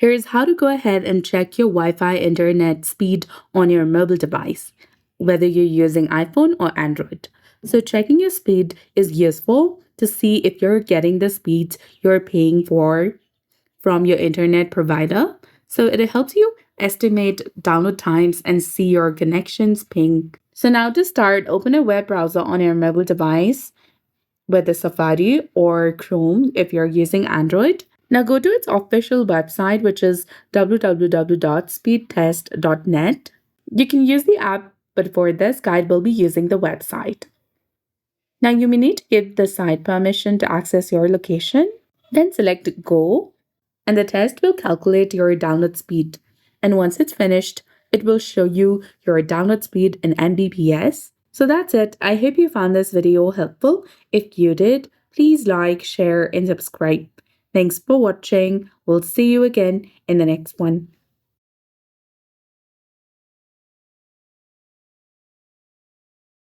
Here's how to go ahead and check your Wi-Fi internet speed on your mobile device, whether you're using iPhone or Android. So checking your speed is useful to see if you're getting the speeds you're paying for from your internet provider. So it helps you estimate download times and see your connections ping. So now to start, open a web browser on your mobile device, whether Safari or Chrome if you're using Android. Now go to its official website, which is www.speedtest.net. You can use the app, but for this guide, we'll be using the website. Now you may need to give the site permission to access your location. Then select Go, and the test will calculate your download speed. And once it's finished, it will show you your download speed in Mbps. So that's it. I hope you found this video helpful. If you did, please like, share, and subscribe. Thanks for watching. We'll see you again in the next one.